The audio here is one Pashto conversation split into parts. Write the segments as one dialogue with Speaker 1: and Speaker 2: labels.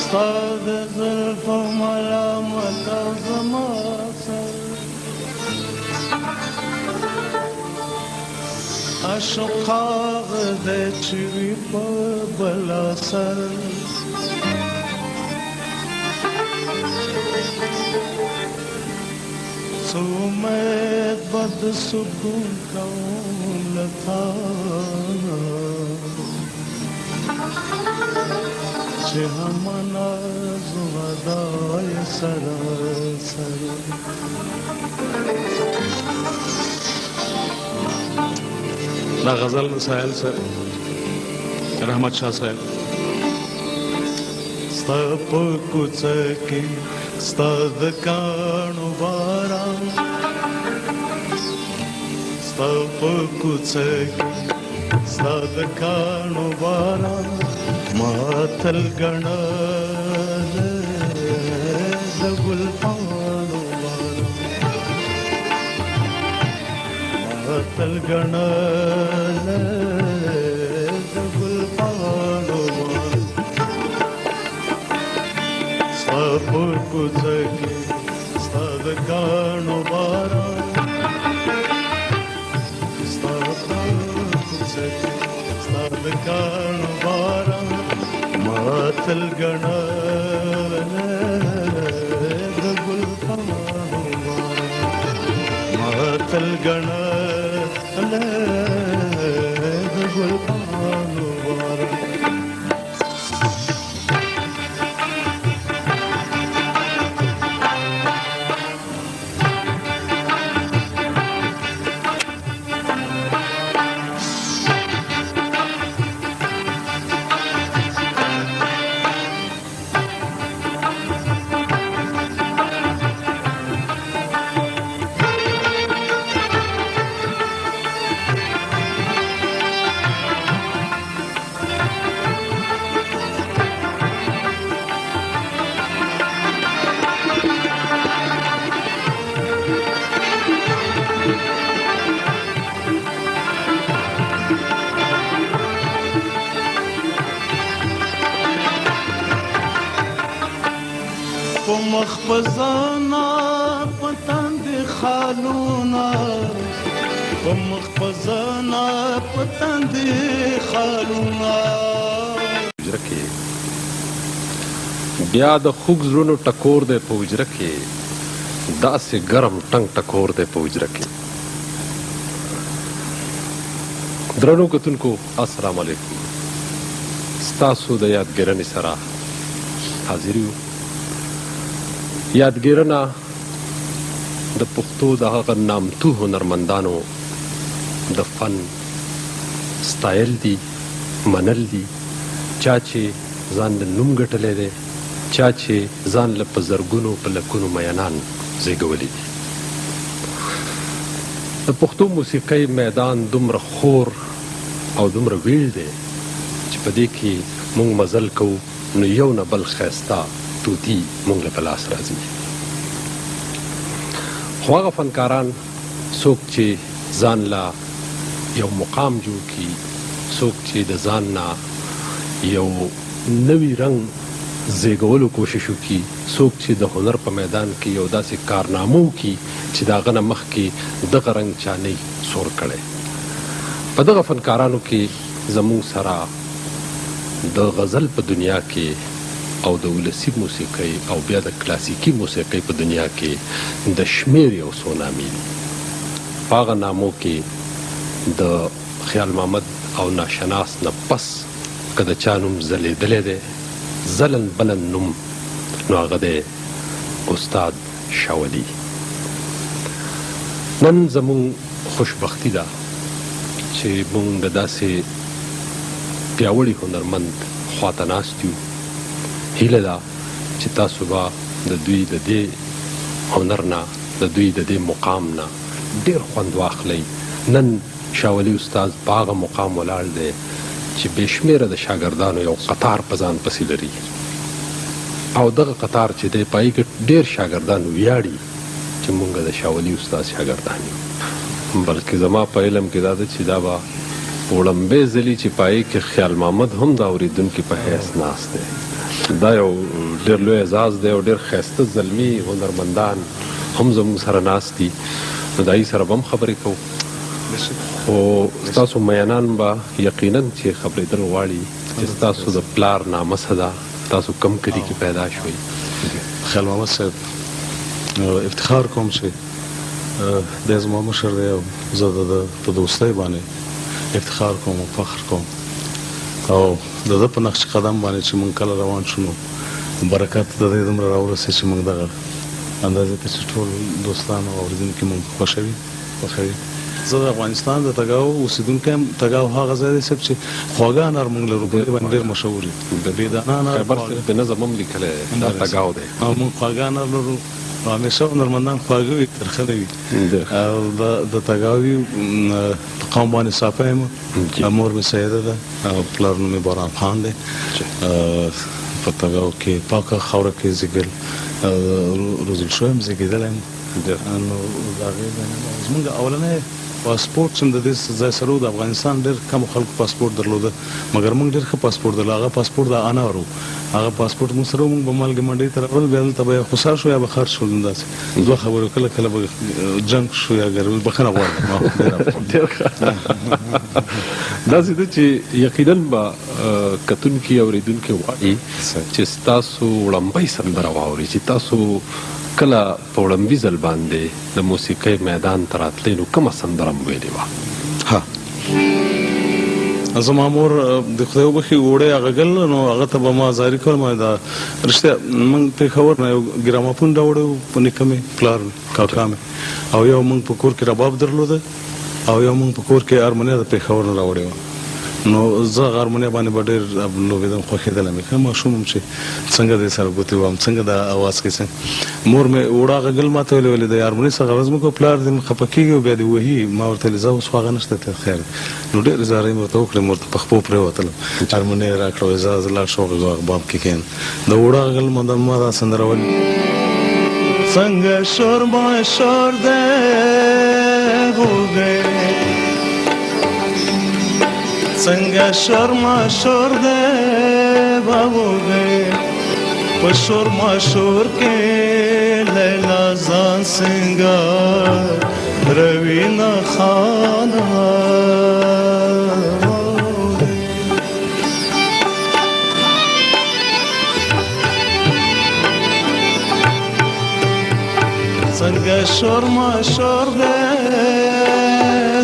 Speaker 1: ستا د زلفو ملامت زما سر عاشق هغه دی چې وي په بلا سر څه امید به د سکون کوم له تا چې همانا زما دای سره سره
Speaker 2: دا غزل ساحل سره رحمت شاه صاحب
Speaker 1: ستا په کوڅه کې ستا د کاڼو باران ستا په کوڅه کې ستا د کاڼو باران ما تل ګڼله د ګل پاڼو باران ما تل ګڼله د ګل پاڼو باران ستا په کوڅه کې ستا د کاڼو باران ستا په کوڅه کې ستا د کاڼو باران ما تل ګڼله د ګل پاڼو باران ما تل ګڼله د ګل پاڼو باران مخ پزانا پتند خالونا مخ پزانا پتند خالونا
Speaker 3: بیا د خوږ زړونو ټکور دی په حجره کې داسې ګرم ټنګ ټکور دی په حجره کې درنو کتونکو السلام علیکم ستاسو د یادګیرنې سره حاضر یو یادګیرنه د پښتو د هغه نامتو هنرمندانو د فن سټایل دی منل دی چا چې ځان له نوم ګټلی دی چا چې ځان له په زرګونو په لکونو مینان زیږولی دي د پښتو موسیقۍ میدان دومره خور او دومره ویل دی چې په دې کې موږ مزل کوو نو یو نه بل ښایسته توتی مونږ له په لاس راځي خو هغه فنکاران څوک چې ځان له یو مقام جوړ کړي څوک چې د ځان نه یو نوي رنګ زیږولو کوشش وکړي څوک چې د هنر په میدان کې یو داسې کارنامه وکړي چې د هغه نه مخکې دغه رنګ چا نه سور کړی په دغه فنکارانو کې زموږ سره د غزل په دنیا کې او د ولسي موسیقۍ او بیا د کلاسیکي موسیقۍ په دنیا کې د شمیر یو څو نامې دي په هغه نامو کې د خیال محمد او ناشناس نه پس که د چا نوم ځلیدلی دی ځلن بلن نوم نو هغه دی استاد شاولي نن زموږ خوشبختي ده چې موږ د داسې پیاوړي هنرمند خواته ناست یو هیله ده چې تاسو به د دوی د دې هنر نه د دوی د دې مقام نه ډېر خوند واخلئ نن شاولي استاد په هغه مقام ولاړ دی چې بې شمېره د شاګردانو یو قطار په ځان پسې لري او دغه قطار چې دی په هغې کې ډېر شاګردان ویاړي چې مونږ د شاولي استاد شاګردان یو بلکې زما په علم کې دا ده چې دا به وړمبې ځلې چې پای کې خیال محمد هم د اورېدونکي په حیث ناست دی. دا یو ډېر لوی اعزاز دی او ډېر ښایسته زلمي هنرمندان هم زموږ سره ناست دي. نو د هغوی سره به هم خبرې کوو. خو ستاسو میانان به یقینا چې خبرېدل غواړي چې ستاسو د پلار نامه څه ده، تاسو کوم کلي کې پیدا شوئ؟
Speaker 2: خیال محمد صاحب افتخار کوم چې دی زما مشر دی او زه د ده په دوستۍ باندې افتخار کوم او فخر کوم او د ده په نقش قدم باندې چې موږ کله روان شو نو برکت د دې دومره راورسېد چې موږ دغه اندازې ته چې ټول دوستان او اورېدونکي موږ خوښوي. زه د افغانستان د تګاو اوسېدونکی یم. تګاو هغه ځای دی صاحب چې خواږه انار موږ لرو، په دې باندې ډېر مشهور یو. د بېدانه انار
Speaker 3: خیبر د نظم هم لیکلی دا تګاو دی
Speaker 2: او موږ خواږه انار لرو. همیشه هنرمندان خواږه وي، ترخه نه وي. او د تګاوي په قوم باندې صافی یم. مور مې سیده ده او پلار نوم یې باران خان دی. په تګاو کې پاکه خاوره کې زېږېدل روزل شوی یم، زېږېدلی یم. نو د هغې ځای نه زموږ اولنی پاسپورټ چې د دې ځای سره و د افغانستان ډېر کمو خلکو پاسپورټ درلوده، مګر موږ ډېر ښه پاسپورټ درلود. هغه پاسپورټ د انار و. هغه پاسپورټ موږ سره و. موږ به مالګې منډۍ ته راغلل، بیا دلته به یا خوسا شو یا به خرڅ شول. داسې دوه خبرې، کله کله به جنګ شو یا ګرمي. بخښنه غواړم.
Speaker 3: داسې ده چې یقینا به کتونکي اورېدونکي غواړي چې ستاسو وړمبۍ سندره واوري چې تاسو کله په وړمبي ځل باندې د موسیقۍ میدان ته راتلئ نو کومه سندره مو ویلې وه؟
Speaker 2: ها، زما مور د خدای وبښي اوړی هغه ګل نو هغه ته به ما زاري کول. ما دا رښتیا موږ پېښور نه یو ګرامافون راوړی و په نیکه مې پلار کاکا مې، او یو موږ په کور کې رباب درلوده او یو موږ په کور کې هارمونیا د پېښور نه راوړې وه. نو زه هغه هارمونیا باندې به ډېر لوبېدم، خوښېدلی مې. ښه ماشوم وم چې څنګه دې سره ګوتې وهم، څنګه د اواز کې څنګه. مور مې اوړه هغه ګل ما ته ویلې ویلې د هارمونۍ څخه غرض مه کوه، پلار دې خفه کېږي او بیا دې وهي. ما ورته ویلې زه اوس خو هغه نشته، ته خیر. نو ډېرې زارۍ مې ورته وکړې، مور ته په خپو پرېوتلم، هارمونۍ یې راکړه، وایي زه لاړ شو بام کې کښېنه. د اوړه هغه ګل ما دا سندره ویلې. څنګه شور ما شور دی هو گئے، څنګه شور ما شور دی هو گئے، په شور ما شور کې لیلا ځان سنگار روینا خانه. څنګه شور ما شور دی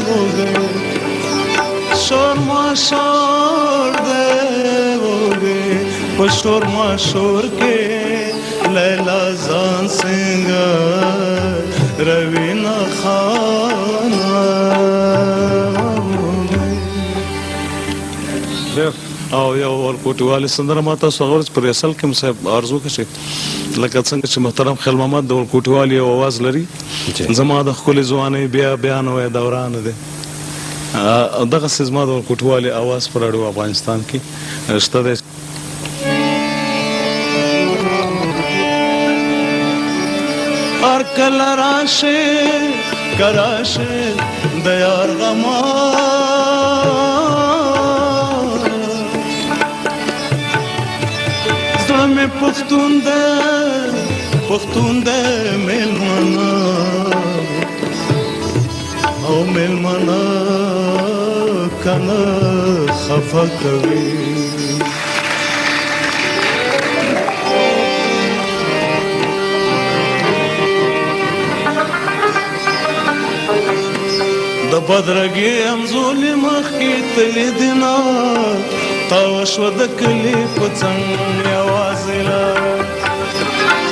Speaker 2: هو گئے، شور ما شور دی هو گئے، په شور ما شور کې لیلا ځان سنگار روینا خانه. او یو ورکوټوالي سندره ما تاسو هغه ورځ په ریاسل کې مو صاحب ارزو کړه چې لکه څنګه چې محترم خیال محمد د ورکوټوالي یو اواز لري، زما د ښکلې ځوانۍ بیا بیان وی دوران دی. دغسې زما د ورکوټوالي اواز په راډیو افغانستان کې شته دی. هر کله راشې که راشې د یار غما، زړه مې پښتون دی میلمانه او میلمانه کنه خفه کوي. د بدرګې همزولې مخکې تلې دینا، تاوه شوه د کلي په څنګ یوازې لار.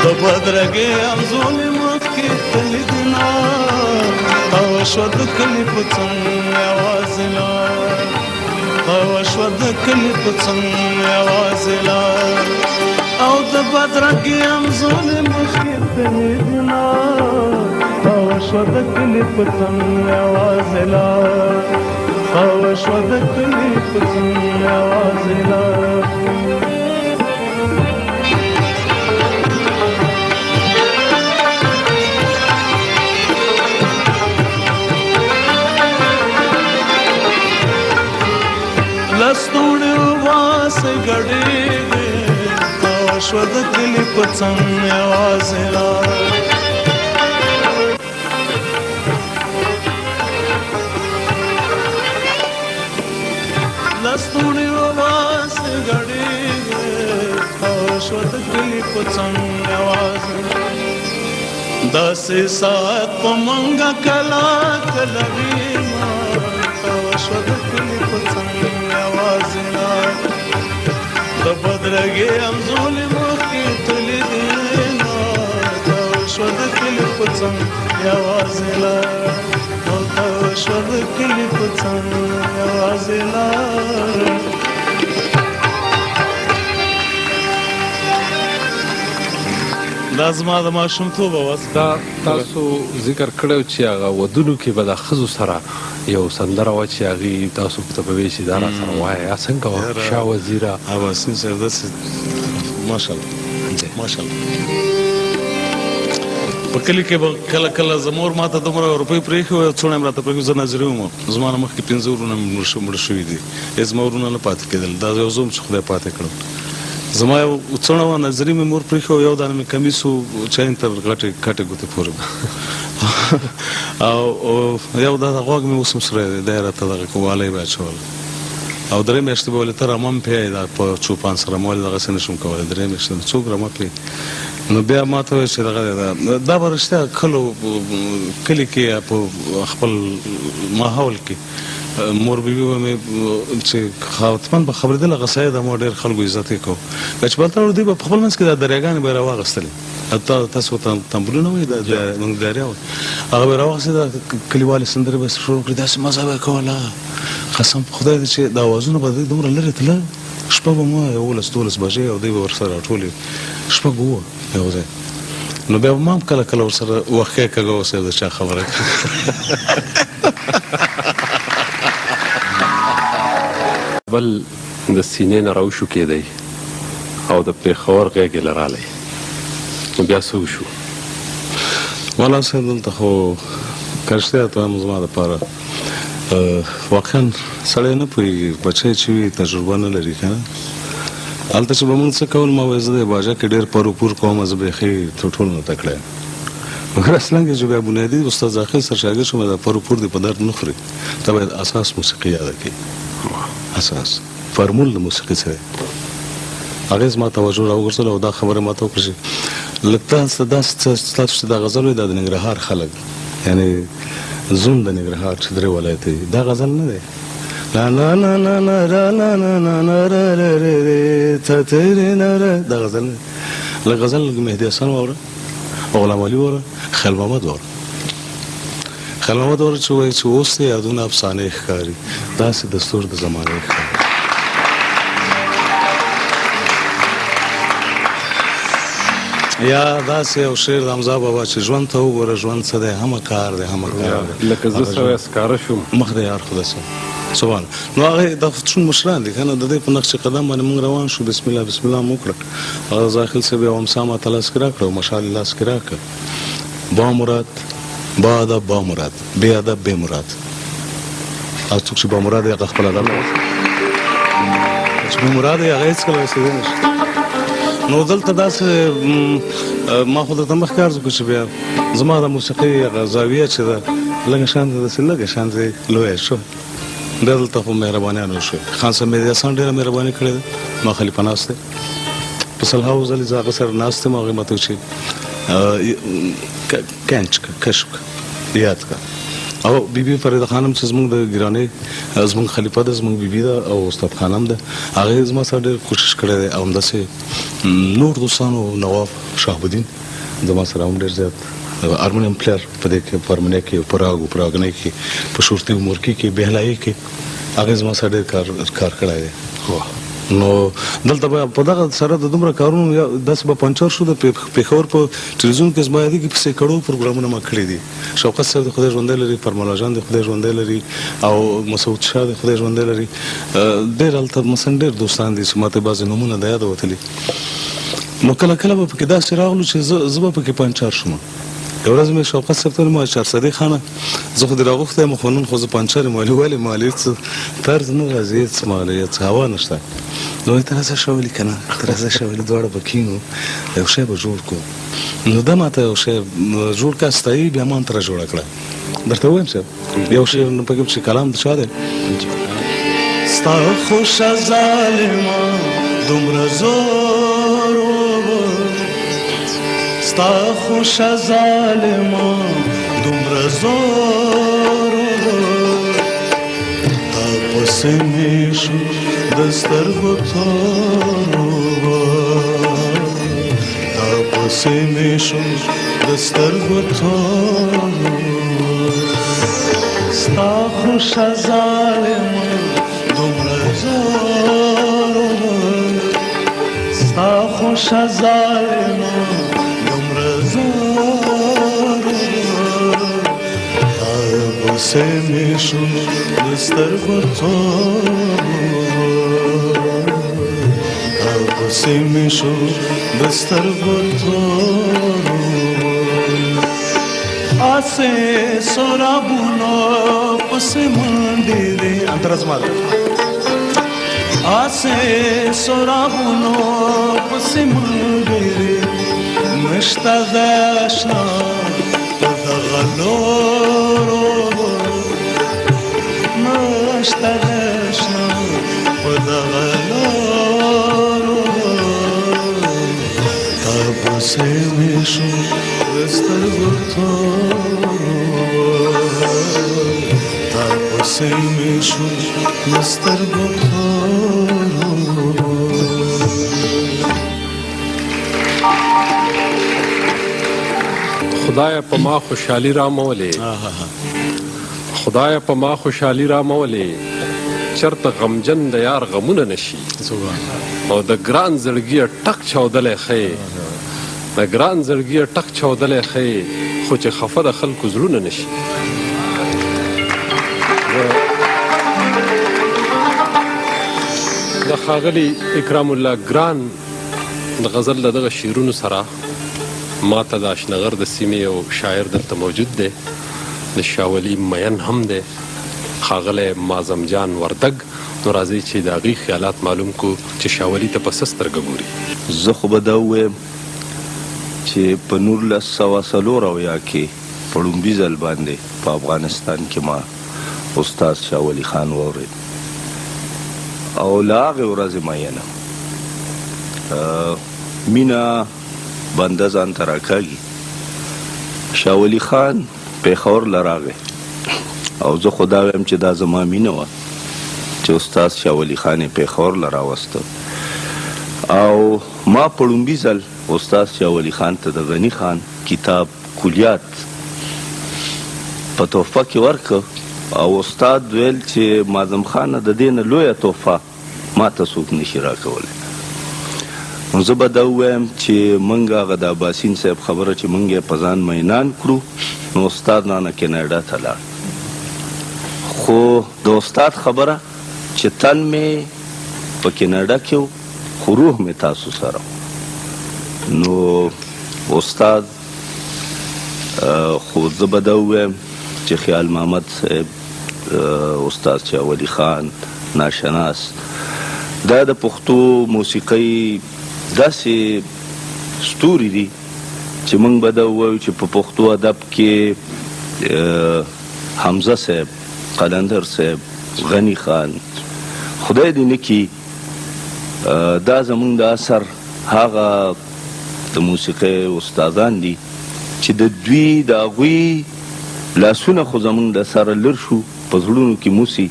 Speaker 2: د بدرګې همزولې مخکې تلې دینا، تاوه شوه د کلي په څنګ یوازې لار. تاوه شوه د کلي په څنګ یوازې لار. او د بدرګې همزولې مخکې تلې دینا، تاوه شوه د کلي په څنګ یوازې لار. تاوه شوه د کلي په څنګ یوازې لار.
Speaker 1: شوه د کلي په څنګ یوازې لار لستوڼي وباسې ګډېږې تاوه شوه د کلي په څنګ یوازې داسې ساعت په منګه کله کله ویما تاوه شوه د کلي په څنګ یوازې لار د بدرګې همزولې مخکې تللې دي نه تاوه شوه د کلي په څنګ یوازې لار او تاوه شوه د کلي په څنګ یوازې لار دا زما د ماشومتوب اواز
Speaker 3: دا تاسو ذکر کړو چې هغه ودونو کې به د ښځو سره یو سندره وه چې هغې تاسو ته به وایي چې دا را سره وایه څنګه وه شاه وزیره
Speaker 2: اباسین صاحب داسې ماشاءالله ماشاءالله په کلي کې به کله کله زمور ما ته دومره روپۍ پرېښې وه څوڼه یې راته پرېښې زه ناظري وم زما نه مخکې 15 ورونه مړه شوي دي زما ورونه نه پاتې کېدل دا یو زه وم چې خدای پاتې کړم زما یو څوڼه وه نظري مې مور پرېښې وه یو دانه مې کمیس و چاین تر کټې ګوتې پورې او یو دا غوږ مې اوس هم سوری دی دا یې راته دغه والی به اچول او درې میاشتې به ولې ته رمه هم پېیې دا په چوپان سره ما ولې دغسې نه شم کولی 3 میاشتې څوک رمه پېیي نو بیا ما ته وایي چې دغه دا به رښتیا کلي کې یا په خپل ماحول کې مور بیبي به مې چې حتمن به خبرېدله هغه سړی د ما ډېر خلکو عزت یې کوو که چې بلته دوی به په خپل منځ کې دا دریاګانې به یې راواغېستلې تاسو تمبولونه وایي موږ دریا وایي هغه به یې راواغېستې دا کلیوالې سندرې به شروع کړي داسې مزه به یې کوله قسم په خدای دی چې د اوازونه به دوی دومره لرې تله شپه به مو 11-12 بجې او دوی به ورسره راټولې شپږ اووه یو ځای نو بیا به ما هم کله کله ورسره وښکی کږه اوسېد د چا خبره
Speaker 3: بل د سینې نه راوشو کېدی او د پېښور غېږې له رالی نو بیا څه وشو
Speaker 2: والا صاحب دلته خو که رښتیا ته وایم زما دپاره واقعا سړی نه پوهېږي بچی چې وي تجربه نه لري که نه هلته چې به مونږ څه کول ما وایي زه د باجه کې ډېر پروپور کوم زه بیخي تر ټولو نه تکړه یم مګر اصلا کې چې بیا بنیادي استاد ذاخر سره شاګرد شوم دا پروپور دې په درد نه خوري ته باید اساس موسیقي یاده کړي اساس فرمول د موسیقي سره هغې زما توجه راوګرځوله او دا خبره ما ته وکړه چې لږ ستاسو چې دا غزل وایي دا د ننګرهار خلک یعنې زوم د ننګرهار چې درې ولایت دی دا غزل نه دی لا لا لا لا لا لا لا لا لا لا لا لا لا دا غزل نه لږ غزل مهدي حسن واوره غلام علي واوره خیل محمد واوره خیل محمد واوره چې وایي چې اوس د یادونه افسانې ښکاري داسې دستور د زمانې ښکاري یا داسې یو شعر د حمزه بابا چې ژوند ته وګوره ژوند څه دی همه کار دی همه کار دی
Speaker 3: لکه زه سره سکاره شوم
Speaker 2: مخ د یار خدای سره سبحان نو هغه د څون مشران دي کنه د دې په نقش قدم باندې موږ روان شو بسم الله بسم الله مو کړ هغه داخل سه به امسامه تلاش کرا کړو مشال الله سکرا کړ با مراد با ادب با مراد بے ادب بے مراد او څوک چې با مراد یې خپل ادب چې مراد یې هغه څه کوي نو دلته داسې ما خو درته مخکې عرض وکړو چې بیا زما د موسیقۍ هغه زاویه چې ده لږه شانته داسې لږه شانته لویه شوه بیا دلته خو مهربانیان وشوې خان صاحب مهدي حسن ډېره مهرباني کړې ده ما خلیفه ناست دی په سلهاوو ځلې زه هغه سره ناست یم هغې ماته چې کنچ که کشف که یاد که او بیبي فریده خانم چې زموږ د ګرانۍ زموږ خلیفه ده زموږ بیبي ده او استاد خانم ده هغې زما سره ډېر کوشش کړی دی او همداسې نور دوستانو نواب شهابالدین زما سره هم ډېر زیات هارمونیم پلیر په دې کې په هارمونۍ کې په راګ په راګنۍ کې په شورتي مورکي کې بهلایي کې هغې زما سره ډېر کار کړی دی نو دلته به په دغه سره د دومره کارونو داسې به پنچر شو د پېښور په ټلویزیون کې زما یادېږي په سیکړو پروګرامونه ما کړي دي شوکت صاحب د خدای ژوندی لري فرماله جان د خدای ژوندی لري او مسعود شاه د خدای ژوندی لري ډېر هلته مثلا ډېر دوستان دي چې ماته بعضې نومونه د یاده وتلي نو کله کله به پکې داسې راغلو چې زه به پکې پنچر شوم یو ورځ مې شوکت صاحب ته ویل ما چارسدې خانه زه خو دې راغوښتی یم خو نن خو زه پنچر یم ولې ما ولې طرز نه راځي هېڅ ما څه هوا نشته نو ته راځه شاولي که نه ته راځه شاولي دواړه به کښېنو یو شی به جوړ کړو نو ده ما ته یو شی جوړ کړه ستایي بیا ما ته را جوړه کړه درته ووایم صاحب یو شی پکې چې کلام د چا دی
Speaker 1: ستا خوشه ظالمه دومره زور ستا خوشه ظالمه دومره زور تا پسې مې شو د سترګو تور تا پسې مې شو د سترګو تور ستا خوشه ظالمه دومره زور ستا خوشه ظالمه دومره زور تا پسې مې شو د سترګو تور تا پسې مې شو د سترګو تور آسه سرابونو پسې منډې دي
Speaker 2: انترزمال
Speaker 1: آسه سرابونو پسې منډې دي نشته د اشنا په دغه لورو نشته د اشنا په دغه لورو تا پسې مې شو د سترګو تور تا پسې مې شو د سترګو تور
Speaker 3: خدای په ما خوشحالي رامولې خدای په ما خوشحالي رامولې چرته غمجن د یار غمونه نشي او د ګران زړګي ټک چاودلې خې د ګران زړګي ټک چاودلې خې خو چې خفه د خلکو زړونه نشي د ښاغلي اکرام الله ګران د غزل د دغه شعرونو سره ما ته د اشنغر د سیمې یو شاعر دلته موجود دی د شاولي مین هم دی ښاغلی معظم جان وردګ نو راځئ چې د هغې خیالات معلوم کړو چې شاولي ته په څه سترګه ګوري
Speaker 4: زه خو به دا ووایم چې په 1940 کې په لومړي ځل باندې په افغانستان کې ما استاد شاولي خان واورېد او له هغې ورځې مینه مینه بنده ځان ته راکاږي شاولي خان پېښور له راغی او زه خو دا وایم چې دا زما مینه وه چې استاد شاولي خان یې پېښور له راوسته او ما په لومړي ځل استاد شاولي خان ته د غني خان کتاب کلیات په تحفه کې ورکړ او استاد ویل چې معظم خانه د دې نه لویه تحفه ما ته څوک نشي راکولی نو زه به دا ووایم چې موږ هغه د عباسین صاحب خبره چې موږ یې په ځان مینان کړو نو استاد رانه کینیډا ته لاړ خو د استاد خبره چې تن مې په کینیډا کې و خو روح مې تاسو سره نو استاد خو زه به دا ووایم چې خیال محمد صاحب استاد شاولي خان ناشناس دا د پښتو موسیقۍ داسې ستوري دي چې موږ به دا ووایو چې په پښتو ادب کې حمزه صاحب قلندر صاحب غني خان خدای دې نه کړي دا زموږ د عصر هغه د موسیقۍ استادان دي چې د دوی د هغوی لاسونه خو زموږ د سره لر شو په زړونو کې موسي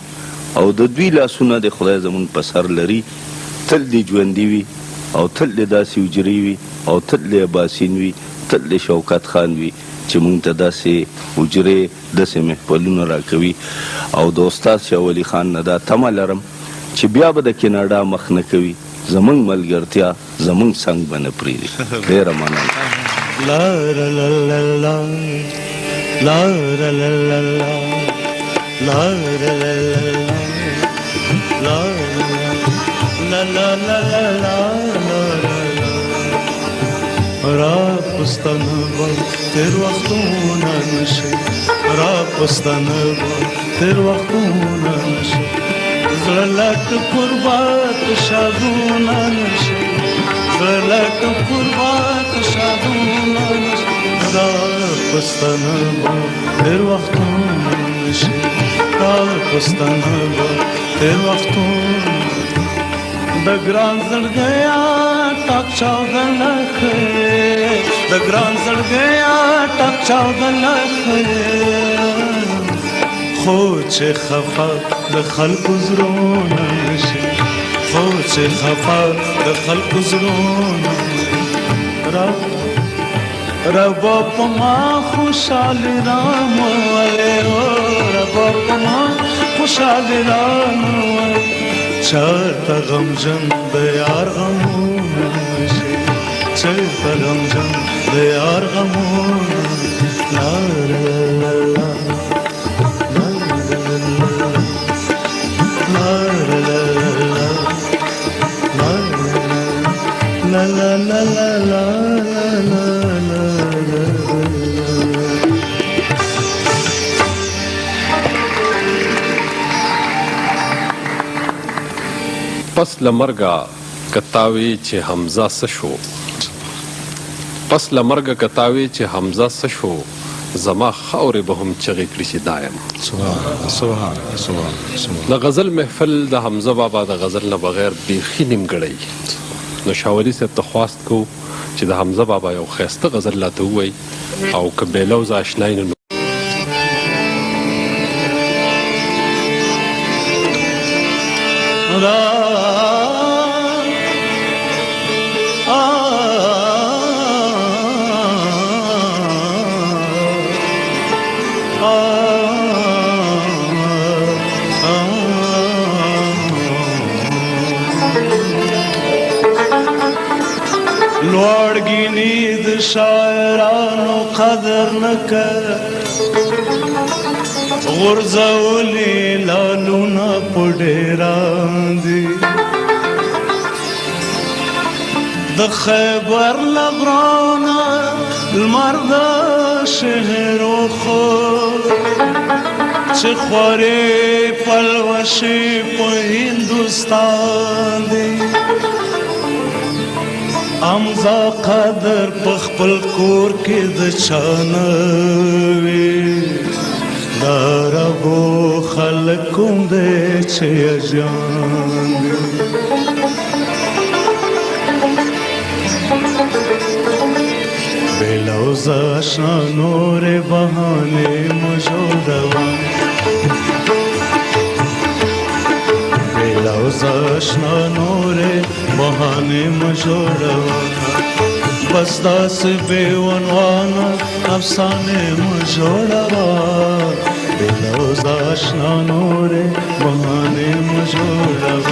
Speaker 4: او د دوی لاسونه د خدای زموږ په سر لري تل دې ژوندي وي او تل دې داسې حجرې وي او تل دې عباسین وي تل دې شوکت خان وي چې موږ ته داسې حجرې داسې محفلونه راکوي او د استاد شاولي خان نه دا تمه لرم چې بیا به د کیناډا مخ نه کوي زموږ ملګرتیا زموږ څنګ به نه پرېږدي ډېره مننه
Speaker 1: لا لا لا لا لا لا لا لا لا لا لا لا لا لا را پستانه با تیر وختونه نشه را پستانه با تیر وختونه نشه زلک قربات شادونه نشي زلک قربات شادونه نشي دا پستانه با تیر وختونه نشي دا پستانه با تیر وختونه د ګران زړګیا ټاک چاودل خې د ګران زړګیا ټاک چاودل خې خو چې خفا د خلکو زړونه نشي خو چې خفا د خلکو زړونه رب په ما خوشاله رام والے رب په ما خوشاله رام چرته غمجن د یار غمونه نشي چرته غمجن د یار غمونه لا لا لا لا لا لا لا لا
Speaker 3: پس لمرګه کتاوي چې حمزه سشو پس لمرګه کتاوي چې حمزه سشو زما خاورې به هم چغې کړي چې دایم سبحان د غزل محفل د حمزه بابا د غزل نه بغیر بیخي نیمګړی نو شاولي صاحب ته خواست کو چې د حمزه بابا یو ښایسته غزل راته ووایي او که بې لوظه اشنایي نو
Speaker 1: لوړګینی د شاعرانو قدر نکړ غرزولې لالونه په ډېران دي د خیبر لغرانه لمر د شهر خو چې خورې پلوشې په هندوستان دي امزا قدر په خپل کور کې د چانه وي دا ربو خلک کوم دی چې اجان بلوزه اشنا نور بهانې مو جوړوم بلوزه اشنا نور بهانې مو جوړوم بس داسې بې عنوانه افسانې مو جوړوم بلوزه اشنا نور بهانې مو جوړوم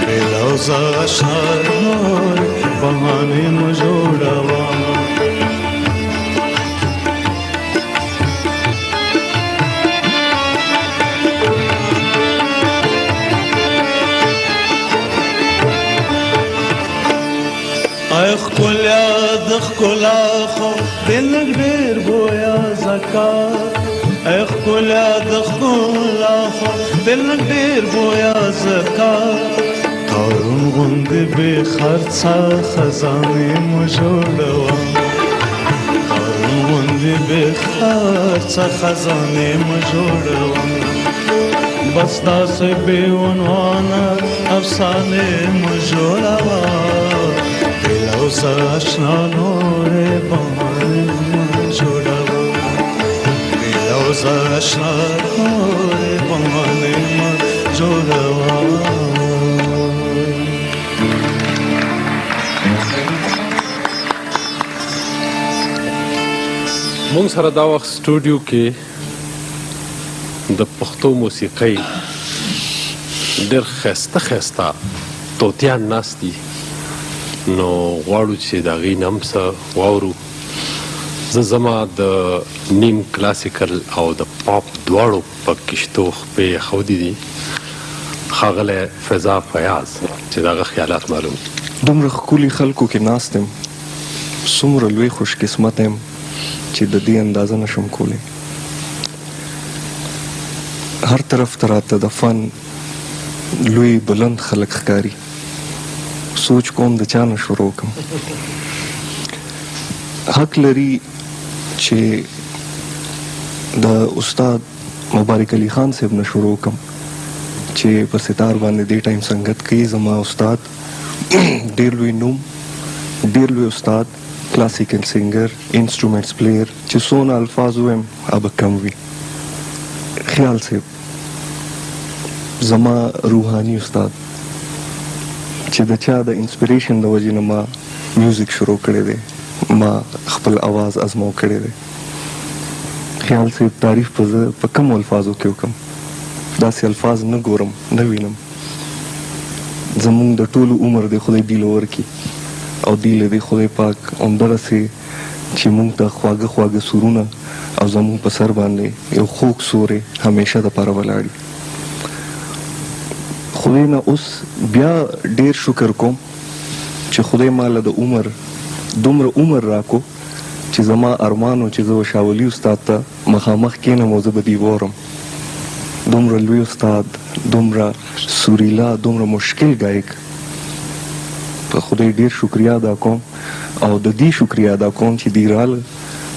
Speaker 1: بلوزه اشنا نور بهانې مو جوړوم ښکلا د ښکلا خو دل ډېر بویا زکات ښکلا د ښکلا خو دل ډېر بویا زکات هارون غوندې بې خرڅه خزانې مو جوړوم هارون غوندې بې خرڅه خزانې مو جوړوم بس داسې بې عنوانه افسانې مو جوړوم بلوزه اشنا نور بهانې مو جوړوم بلوزه اشنا نور بهانې مو جوړوم
Speaker 3: مونږ سره دا وخت سټوډیو کې د پښتو موسیقۍ ډېر ښایسته ښایسته طوطیان ناست دي نو غواړو چې د هغې نه هم څه واورو زه زما د نیم کلاسیکل او د پاپ دواړو په کشتو خپې ایښودي دي ښاغلی فضا فیاض چې د هغه خیالات معلوم
Speaker 5: دومره ښکلي خلکو کې ناست یم څومره لوی خوش قسمت یم چې د دې اندازه نشم کولی هر طرف ته راته د فن لوی بلند خلک ښکاري. سوچ کوم د چا نه شروع کم. حق لري چې د استاد مبارک علي خان صاحب نه شروع کم چې په ستار باندې دې ټایم سنګت کوي. زما استاد ډېر لوی نوم، ډېر لوی استاد، کلاسیکل سنگر، انسټرومنټس پلیئر، چې څونه الفاظ ووایم هغه کم وي. خیال صاحب زما روحاني استاد چې د چا د انسپریشن د وجې نه ما میوزیک شروع کړی دی، ما خپل آواز ازمو کړی دی. خیال صاحب تعریف په زه په کمو الفاظو کې وکړم، داسې الفاظ نه ګورم نه وینم. زمونږ د ټولو عمر دی خدای دیله ورکړي او دیله دی خدای پاک همدغسې چې مونږ ته خواږه خواږه سورونه او زمونږ په سر باندې یو خوږ سوری همیشه دپاره ولاړ وي. خدای نه اوس بیا ډېر شکر کوم چې خدای ماله د عمر دومره عمر راکو چې زما ارمانو چې زه شاولي استاد ته مخامخ کښېنم او زه به دې وورم. دومره لوی استاد، دومره سوریلا، دومره مشکل ګایک. په خدای ډېر شکریه ادا کوم او د دې شکریه ادا کوم چې دې راله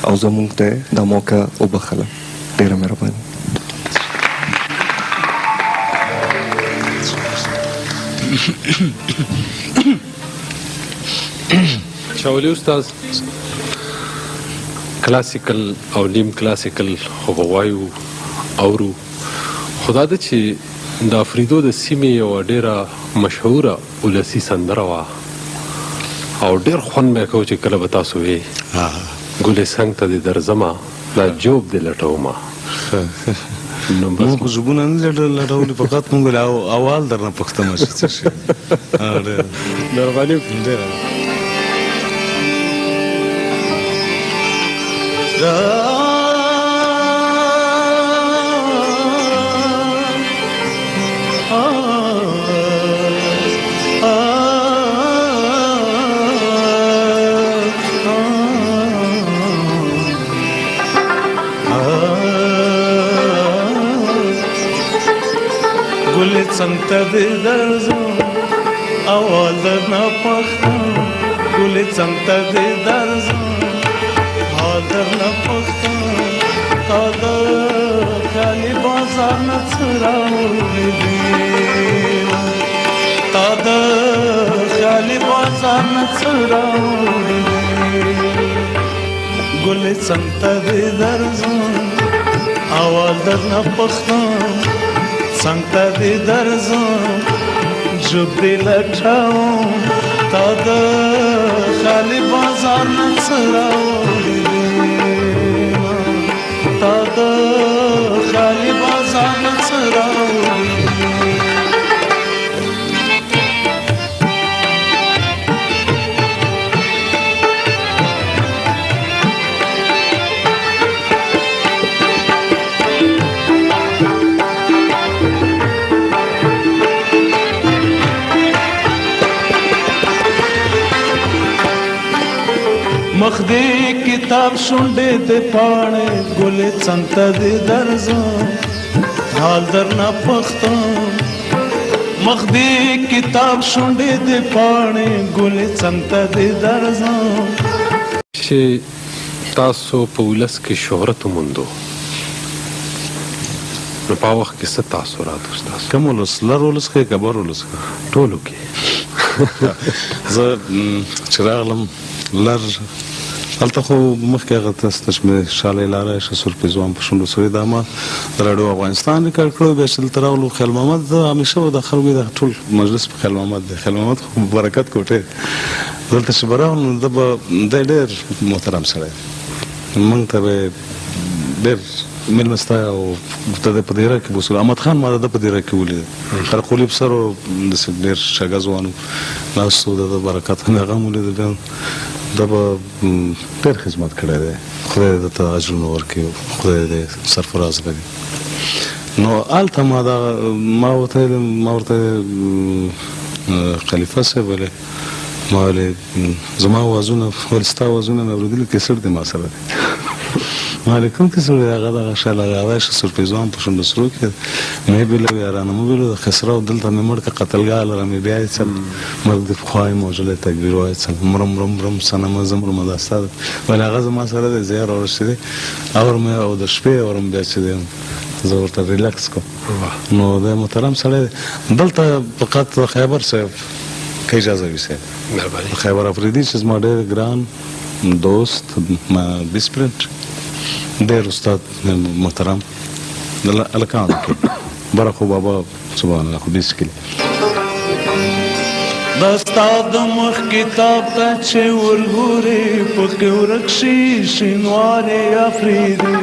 Speaker 5: او زمونږ ته دا موقع وبخله. ډېره مهرباني.
Speaker 3: شاولي استاد کلاسیکل او نیم کلاسیکل خو به وایو اورو، خو دا ده چې د افریدو د سیمې یوه ډېره مشهوره ولسي سندره وه او ډېر خوند به یې کوو چې کله به تاسو وې ګلې څنګ ته دې درځمه دا جوب دې لټومه.
Speaker 2: مونږ خو ژبونه نه لټولي، فقط مونږ اول درنه پوښتنه چې څه شي.
Speaker 3: مهرباني
Speaker 1: ګلې څنګ ته دې درځم اول درنه پوښتم، ګلې څنګ ته دې درځم حال درنه پوښتم، تا د خیالي بازار نه څه راوړي دي، تا د خیالي بازار نه څه راوړي دي. ګلې څنګ ته دې درځم اول درنه پوښتم، څنګ ته دې درځم جوب دې لټوم، تا د خیالي بازار نه څه راوړي دي، تا د خیالي بازار نه څه راوړي دي. مخ دې کتاب شونډې دې پاڼې ګلې څنګ ته دې درځم حال درنه پوښتم، مخ دې کتاب شونډې دې پاڼې ګلې څنګ ته دې درځم.
Speaker 3: چې تاسو په ولس کې شهرت وموندو نو په وخت کې څه تاثرات ستاسو؟
Speaker 2: کوم ولس؟ لر ولس کې کبر ولس کې؟
Speaker 3: ټولو کې.
Speaker 2: زه چې راغلم لر هلته خو مخکې هغه تاسو ته چې مې شالی لاره ښه سرپې ځوان په شونډو سوی دا ما د راډیو افغانستان ریکارډ کړی، بیا چې دلته راغلو خیال محمد همیشه به د خلکو د ټول مجلس په خیال محمد دی، خیال محمد خو برکت کوټې دلته چې به راغلو نو دی ډېر محترم سړی، موږ ته به ډېر مېلمستا او ته د په دیره کې بوسلو. احمد خان ما د په دیره کې ولید، خرقولي په سر داسې ډېر شګه ځوان و ناست و، د برکت هغه هم ولید، بیا دا به ډېر خدمت کړی دی، خدای دې ته اجرونه ورکړي، خدای دې سرفراز کړي. نو هلته ما ورته خلیفه صاحب ویلې ما ویلې زما اوازونه ولې ستا اوازونه مې اورېدلي کیسټ دی ما سره دی. مالکم کې سره هغه دغه شاله هغه سرپیزوان په شونډو سرو کې مې بلو یارانه مو بلو د خسرو دلته مې مړ که قتلګاه لره مې بیا یې څل مرګ د پخوای موجله تکبیر وایي څل مرم رم رم سنم زمر مداستا ولې هغه زما سره د زیار ورسېدی اور مې او د شپې اورم بیا چې دی زه ورته ریلکس کوم نو د محترم سړی دلته فقط خیبر صاحب که اجازه وي صاحب خیبر افریدي چې زما ډېر ګران دوست بیسپرنټ ډېر استاد محترم الکانو کې برخو بابا سبحان الله خو بیس کلی
Speaker 1: دستا د مخ کتاب ته چې ورګورې پکې ورک شي شینوارې افریدي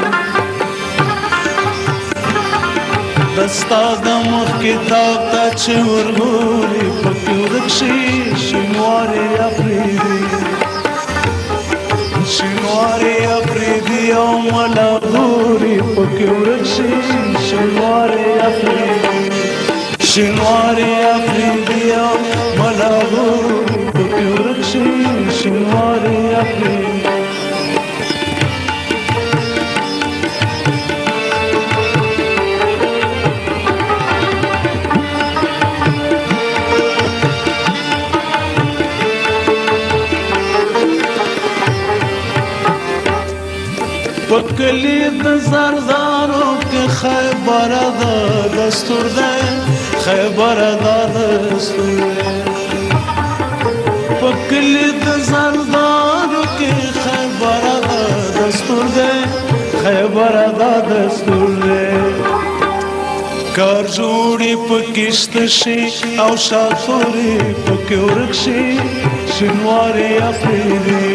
Speaker 1: دستا د مخ کتاب ته چې ورګورې پکې ورک شي شینوارې افریدي شینوارې افریدي او ملغوري پکې ورک شي شینوارې افریدي شینوارې افریدي او ملغوري پکې ورک شي شینوارې افریدي پکلی د زردارو کې خیبر دا دستور ده خیبر دا دستور ده پکلی د زردارو کې خیبر دا دستور ده خیبر دا دستور ده کار جوړي پکشت شي او شاطوري پکې ورک شي شینوارې افریدي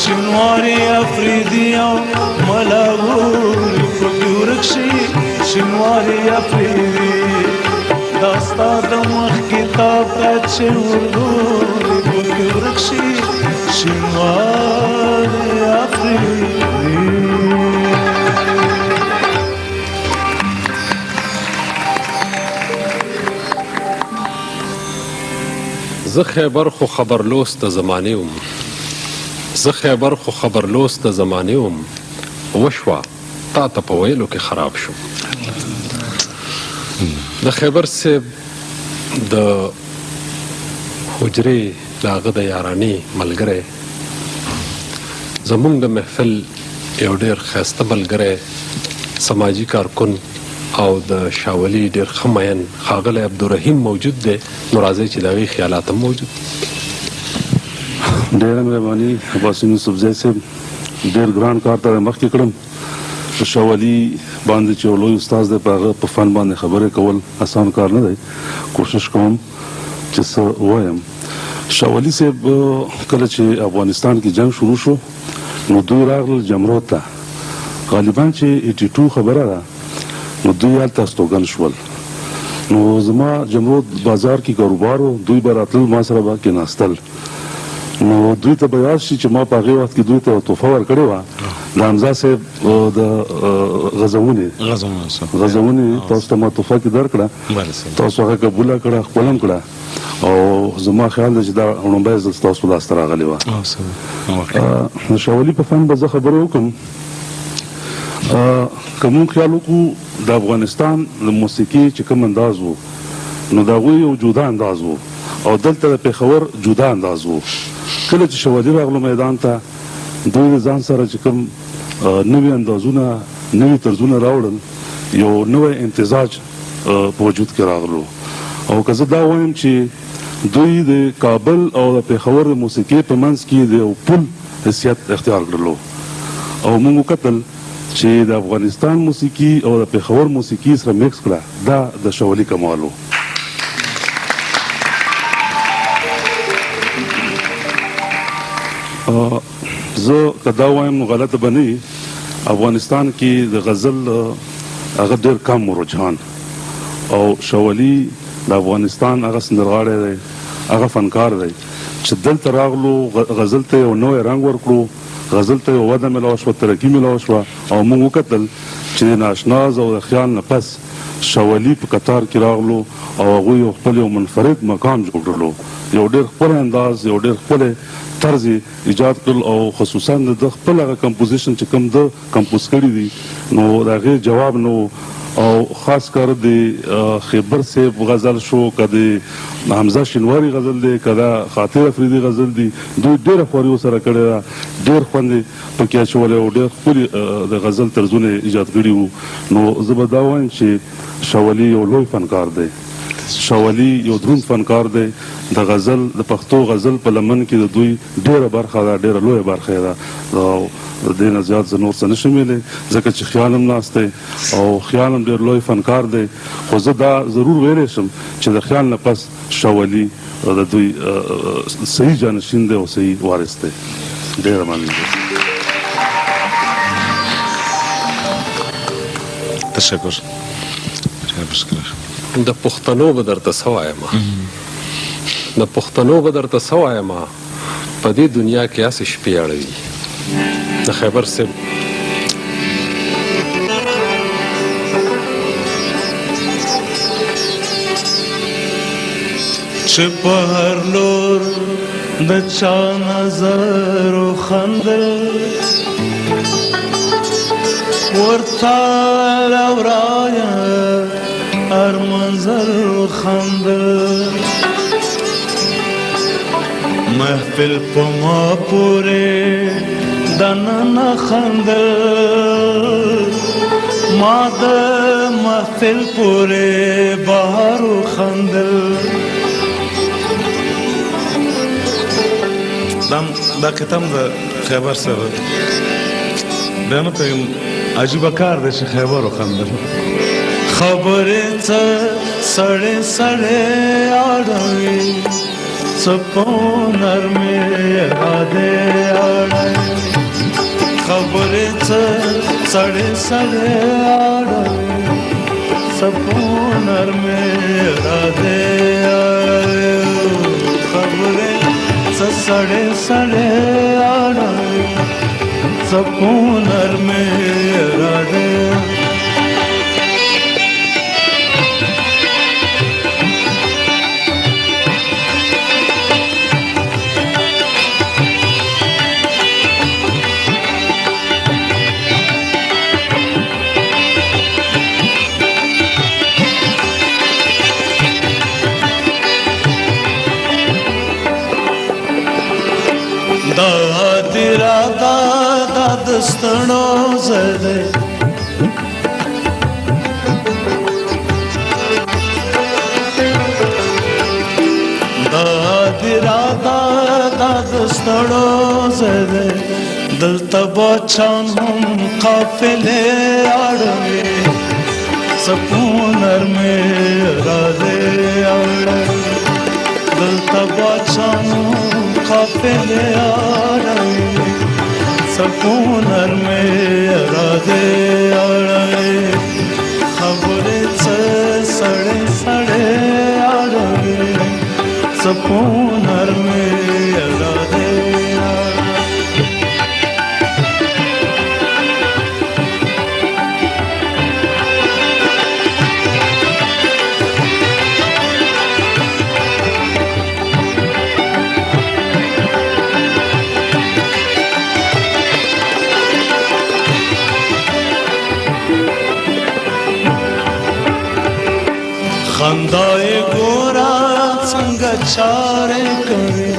Speaker 1: شینوارې افریدي او ملغوري پکې ورک شي شینوارې افریدي دا ستا د مخ کتاب ته چې ورګورې پکې ورک شي شینوارې افریدي
Speaker 3: زه خیبر خو خبرلوس د زمانې وم زه خیبر خو خبرلوس د زمانې وم وشوه تا ته په ویلو کې خراب شوم د خیبر صاحب د حجرې د هغه د یارانې ملګری زموږ د محفل یو ډېر ښایسته ملګری سماجي کارکن او د شاولي ډېر ښه مین ښاغلی عبدالرحیم موجود دی نو راځئ چې د هغې خیالات هم موجود
Speaker 6: ډېره مهرباني عباسین یوسفزی صاحب ډېر ګران کار ته مخکې کړم په شاولي باندې چې یو لوی استاد دی په هغه په فن باندې خبرې کول اسان کار نه دی کوشش کوم چې څه ووایم شاولي صاحب کله چې افغانستان کې جنگ شروع شو نو دوی راغلل جمرود ته غالبا چې 82 خبره ده نو دوی هلته استوګن شول نو زما جمرود بازار کې کاروبار و دوی به راتلل ما سره به کېناستل نو دوی ته به یاد شي چې ما په هغې وخت کې دوی ته تحفه ورکړې وه د حمزه صاحب د غزونې تاسو ته ما تحفه کې درکړه تاسو هغه قبوله کړه خپل هم کړه او زما خیال دی چې دا لومړی ځل ستاسو په لاسته راغلې وه د شاولي په فن به زه خبرې وکړم که مونږ خیال وکړو د افغانستان د موسیقي چې کوم انداز و نو د هغوی یو جدا انداز و او دلته د پېښور جدا انداز و کله چې شاولي راغلو میدان ته دوی د ځان سره چې کوم نوي اندازونه نوي طرزونه راوړل یو نوی امتزاج په وجود کې راغلو او که زه دا وایم چې دوی د کابل او د پېښور د موسیقي په منځ کې د یو پل حیثیت اختیار کړلو او موږ وکتل چې د افغانستان موسیقي او د پېښور موسیقي سره میکس کړه دا د شاولي کمال و زه که دا وایم نو غلطه به نه وي افغانستان کې د غزل هغه ډېر کم رجحان او شاولي د افغانستان هغه سندرغاړی دی هغه فنکار دی چې دلته راغلو غزل ته یو نوی رنګ ورکړو غزل ته یو وده میلاوه شوه ترقي میلاوه شوه او موږ وکتل چې د ناشناز او د خیال نه پس شاولي په قطار کې راغلو او هغوی یو خپل یو منفرد مقام جوړ کړلو، یو ډېر خپل انداز، یو ډېر خپل طرز ایجاد کړل او خصوصا د خپل هغه کمپوزیشن چې کوم د کمپوز کړي دي نو د هغې جواب نو او خاص کر د خیبر صاحب غزل شو که د حمزه شینواري غزل دی که دا خاطر افریدي غزل دی، دوی ډېره خواري ورسره کړې ده، ډېر خوند یې پکې اچولی او ډېر ښکلي د غزل طرزونه یې ایجاد کړي وو. نو زه به دا وایم چې شاولي یو لوی فنکار دی، شاولي یو دروند فنکار دی. د غزل د پښتو غزل په لمن کې د دوی ډېره برخه ده، ډېره لویه برخه یې ده. د دې نه زیات زه نور څه نشم ویلی ځکه چې خیال هم ناست دی او خیال هم ډېر لوی فنکار دی. خو زه دا ضرور ویلی شم چې د خیال نه پس شاولي د دوی صحیح جانشین دی او صحیح وارث دی. ډېره مننه.
Speaker 2: تشکر.
Speaker 3: د پښتنو به درته څه وایم، د پښتنو به درته څه وایم، په دې دنیا کې هسې شپې اړوي. د خیبر صاحب
Speaker 1: چې په هر لور د چا نظر وخندل ورته لورایه هر منظر وخندل محفل په ما پورې دننه خندل ما د محفل پورې بهر وخندل.
Speaker 2: دا کتاب د خیبر سره بیا نه پوهېږم عجیبه کار دی چې خیبر وخندل.
Speaker 1: خبرې څه سړې سړې اړوي څه په نرمې یادې اړوي خبرې څه سړې سړې اړوي څه په نرمې یادې اړوي خبرې څه سړې سړې اړوي څه په نرمې یادې دستړو زده دا دیرادا دا دستړو زده دلته بچان هم قافلې اړوي سپون نرمې راځي اړوي دلته بچان هم قافلې اړوي سپون نرمې راځي اړوي خبرې څه سړې سړې اړوي سپون نرمې راځي خندای ګورا څنګه چارې کوي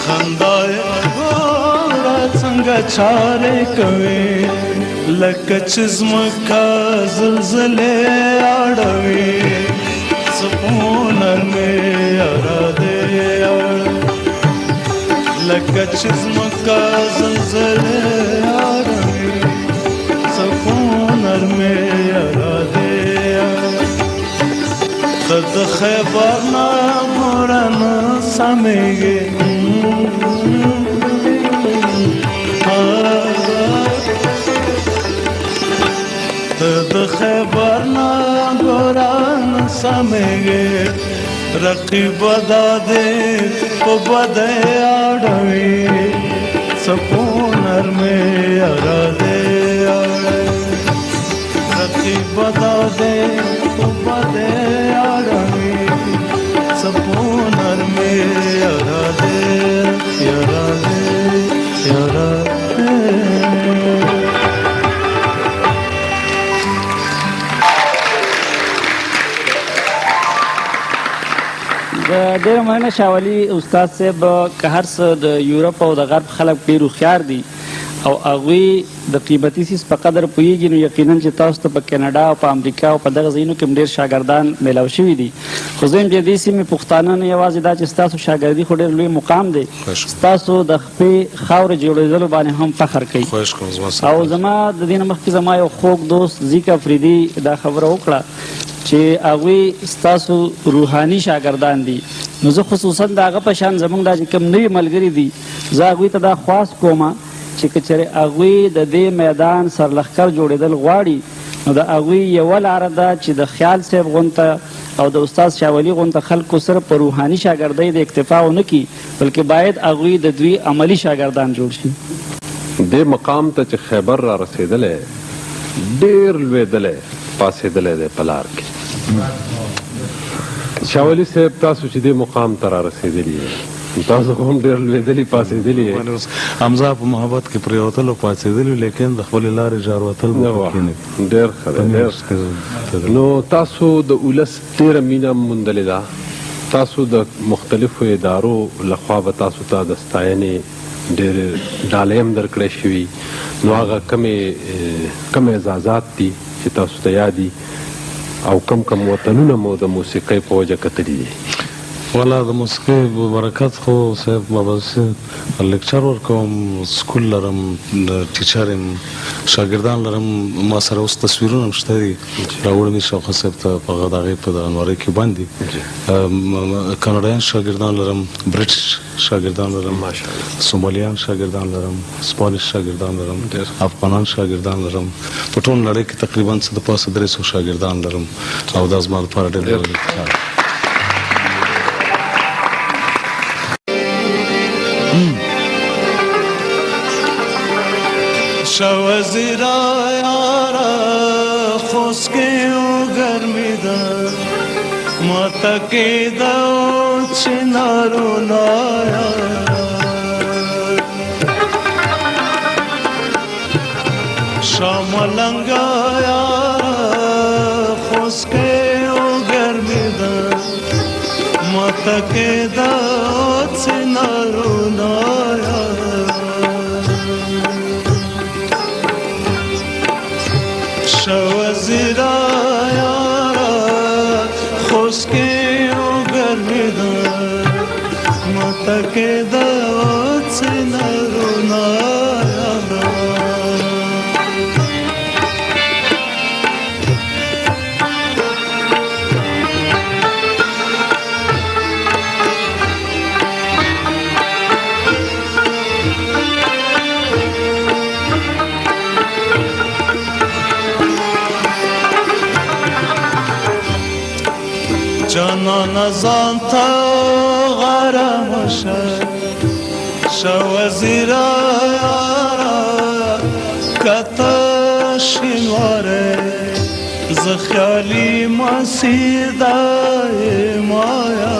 Speaker 1: خندای ګورا څنګه چارې کوي لکه چې زمکه زلزلې اړوي سپون نرمې اراده لکه چې زمکه زلزلې اړوي سپون نرمې اراده د خیبر نه مورن سمېږي د خیبر نه مورن سمېږي رقیب دادې په بده اړوي सपोनर में अरा दे रकीब बता दे तो बदे आड़मी सपोनर में अरा दे यारा दे यारा
Speaker 7: ډېره مننه شاولي استاد صاحب که هر څه د یورپ او د غرب خلک ډېر هوښیار دي او هغوی د قیمتي څیز په قدر پوهېږي نو یقینا چې تاسو ته په کینیډا او په امریکا او په دغه ځایونو کې هم ډېر شاګردان میلاو شوي دي خو زه یم چې دې سیمې پښتانه نه یوازې دا چې ستاسو شاګردي خو ډېر لوی مقام دی ستاسو د خپې خاورې جوړېدلو باندې هم فخر کوي او زما د دې نه مخکې زما یو خوږ دوست زیک افریدي دا خبره وکړه چې هغوی ستاسو روحاني شاګردان دي نو زه خصوصا د هغه په شان زموږ دا چې کوم نوي ملګري دي زه هغوی ته دا خواست کوم چې که چېرې هغوی د دې میدان سرلښکر جوړېدل غواړي نو د هغوی یوه لاره ده چې د خیال صاحب غونته او د استاد شاولي غونته خلکو سره په روحاني شاګردۍ د اکتفا ونه کړي بلکې باید هغوی د دوی عملي شاګردان جوړ شي
Speaker 3: دې مقام ته چې خیبر را رسېدلی ډېر لوېدلی پاسېدلی دی په لار کې شاولي صاحب تاسو چې دې مقام ته را رسېدلي تاسو هم ډېر لوېدلي پاسېدلي
Speaker 2: حمزه په محبت کې پرېوتلو پاڅېدلي لیکن د خپلې لارې جاروتل
Speaker 3: ډېر ښه دی نو تاسو د ولس ډېره مینه موندلې ده تاسو د مختلفو ادارو لخوا به تاسو ته د ستاینې ډېرې ډالۍ هم درکړی شوي نو هغه کم اعزازات دي چې تاسو ته یاد دي او کم وطنونه مو د موسیقۍ په وجه کتلي دي
Speaker 2: والا د موسیقۍ برکت خو صاحب ما بس لیکچر ورکوم سکول لرم ټیچر یم شاګردان لرم ما سره اوس تصویرونه هم شته دي راوړي مې شوقه صاحب ته په هغې په د انوارۍ کې باندې کاناډایان شاګردان لرم برټش شاګردان لرم سومالیان شاګردان لرم سپانیش شاګردان لرم افغانان شاګردان لرم په ټول نړۍ کې تقریبا څه د پاسه 300 شاګردان لرم او دا زما لپاره ډېر
Speaker 1: شوزیرا یارا خوسکی و گرمی دا ماتکی دا چنارو نایا شاملنگا یارا خوسکی و گرمی دا ماتکی دا چنارو نایا شوزیرا یارا خوشکی و گرمی دا متکی دا چنا رونا یارا جانان زانتا غرام شوزیرا یارا کتا شنواره زخیالی مسیدای مایا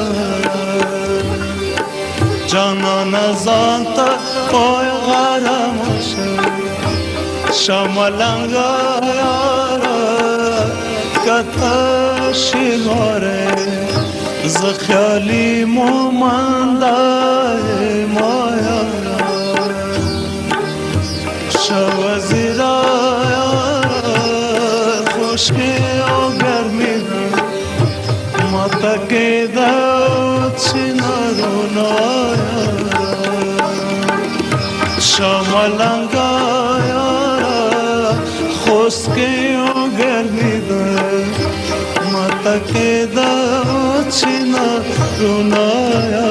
Speaker 1: جانان زانتا پای غرام شمالنگا یارا کتا شنواره زخیالی مومندای مایا شوزیرا یارا خوشکی و گرمی ماتکی داود چنارو نایا شمالنگا یارا خوشکی و گرمی ماتکی داود چنارو نایا